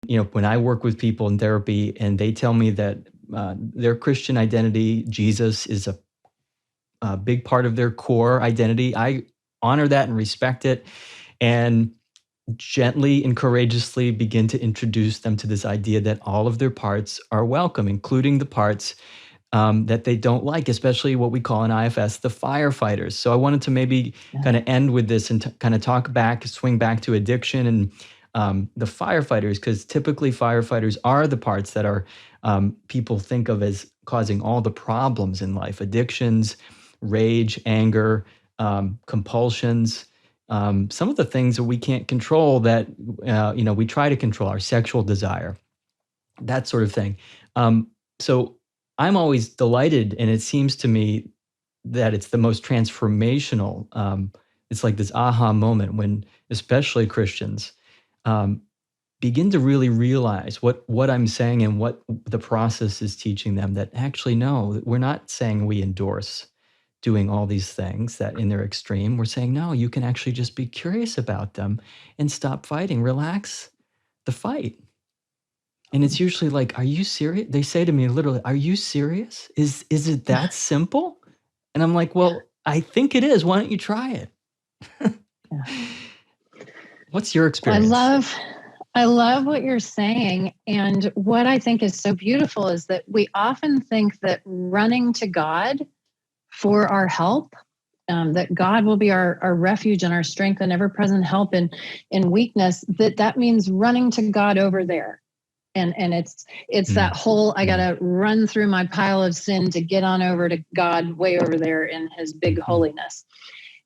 when I work with people in therapy and they tell me that their Christian identity, Jesus is a big part of their core identity, I honor that and respect it, and gently and courageously begin to introduce them to this idea that all of their parts are welcome, including the parts that they don't like, especially what we call in IFS the firefighters. So I wanted to maybe kind of end with this and kind of swing back to addiction and the firefighters, because typically firefighters are the parts that are people think of as causing all the problems in life: addictions, rage, anger, compulsions. Some of the things that we can't control that we try to control, our sexual desire, that sort of thing. So I'm always delighted, and it seems to me that it's the most transformational. It's like this aha moment when, especially Christians, begin to really realize what I'm saying and what the process is teaching them. That actually, no, we're not saying we endorse doing all these things that in their extreme. We're saying, no, you can actually just be curious about them and stop fighting. Relax the fight. And it's usually like, are you serious? They say to me literally, are you serious? Is it that simple? And I'm like, well, I think it is. Why don't you try it? What's your experience? I love what you're saying. And what I think is so beautiful is that we often think that running to God for our help, that God will be our refuge and our strength and ever-present help in weakness, that means running to God over there. And it's that whole, I got to run through my pile of sin to get on over to God way over there in his big holiness.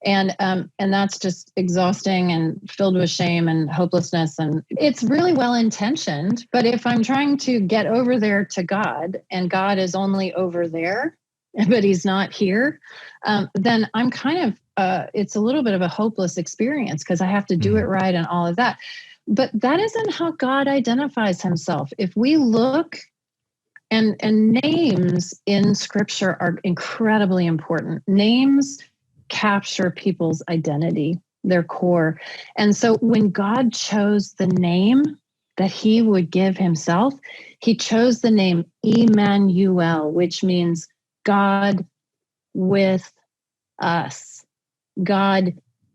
And that's just exhausting and filled with shame and hopelessness. And it's really well-intentioned. But if I'm trying to get over there to God and God is only over there, but he's not here, then I'm kind of, it's a little bit of a hopeless experience because I have to do it right and all of that. But that isn't how God identifies himself. If we look, and names in Scripture are incredibly important. Names capture people's identity, their core. And so when God chose the name that he would give himself, he chose the name Emmanuel, which means God with us, God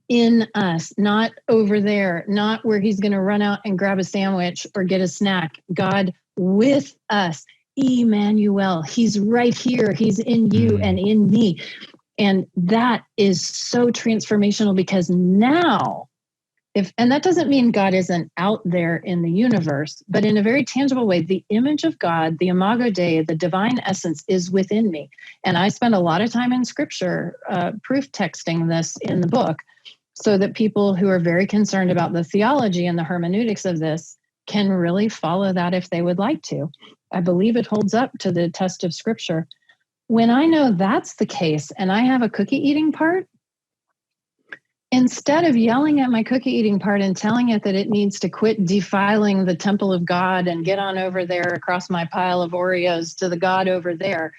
in us, not over there, not where he's going to run out and grab a sandwich or get a snack. God with us, Emmanuel. He's right here. He's in you and in me. And that is so transformational because now, and that doesn't mean God isn't out there in the universe, but in a very tangible way, the image of God, the imago Dei, the divine essence is within me. And I spend a lot of time in Scripture proof texting this in the book so that people who are very concerned about the theology and the hermeneutics of this can really follow that if they would like to. I believe it holds up to the test of Scripture. When I know that's the case and I have a cookie eating part, instead of yelling at my cookie eating part and telling it that it needs to quit defiling the temple of God and get on over there across my pile of Oreos to the God over there,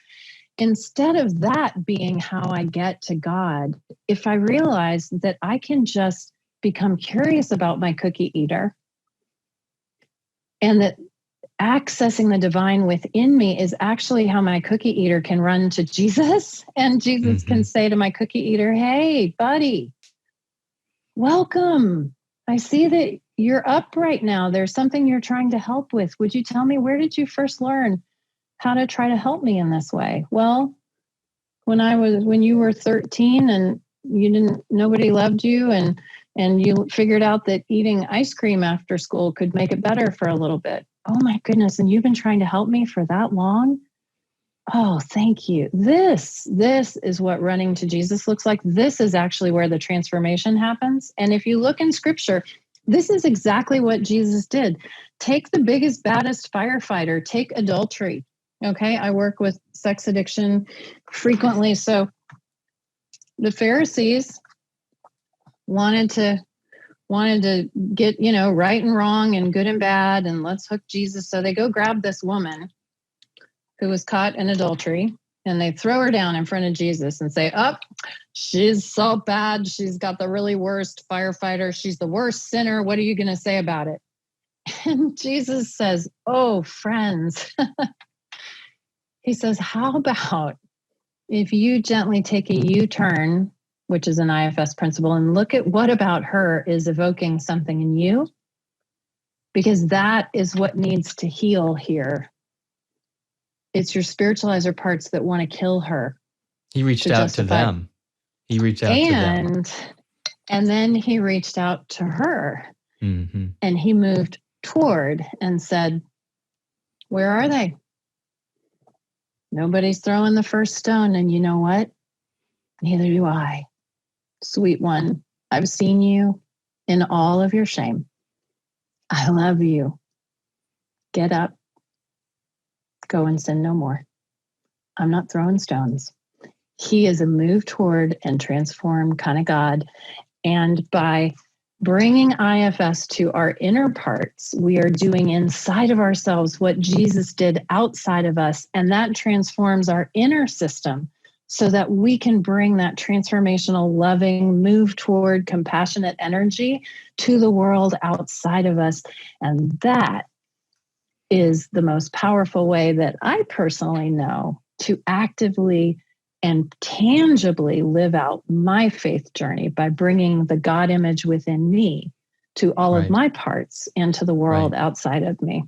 instead of that being how I get to God, if I realize that I can just become curious about my cookie eater and that accessing the divine within me is actually how my cookie eater can run to Jesus, and Jesus can say to my cookie eater, hey, buddy, welcome. I see that you're up right now. There's something you're trying to help with. Would you tell me, where did you first learn how to try to help me in this way? Well, when you were 13 and nobody loved you and you figured out that eating ice cream after school could make it better for a little bit. Oh my goodness. And you've been trying to help me for that long? Oh, thank you. This is what running to Jesus looks like. This is actually where the transformation happens. And if you look in Scripture, this is exactly what Jesus did. Take the biggest, baddest firefighter, take adultery. Okay, I work with sex addiction frequently. So the Pharisees wanted to get, right and wrong and good and bad, and let's hook Jesus. So they go grab this woman who was caught in adultery, and they throw her down in front of Jesus and say, she's so bad. She's got the really worst firefighter. She's the worst sinner. What are you going to say about it? And Jesus says, oh, friends, he says, how about if you gently take a U-turn, which is an IFS principle, and look at what about her is evoking something in you? Because that is what needs to heal here. It's your spiritualizer parts that want to kill her. He reached out to them. He reached out to them. And then he reached out to her. Mm-hmm. And he moved toward and said, where are they? Nobody's throwing the first stone. And you know what? Neither do I. Sweet one, I've seen you in all of your shame. I love you. Get up. Go and sin no more. I'm not throwing stones. He is a move toward and transform kind of God. And by bringing IFS to our inner parts, we are doing inside of ourselves what Jesus did outside of us. And that transforms our inner system so that we can bring that transformational, loving, move toward compassionate energy to the world outside of us. And that is the most powerful way that I personally know to actively and tangibly live out my faith journey, by bringing the God image within me to all of my parts and to the world outside of me.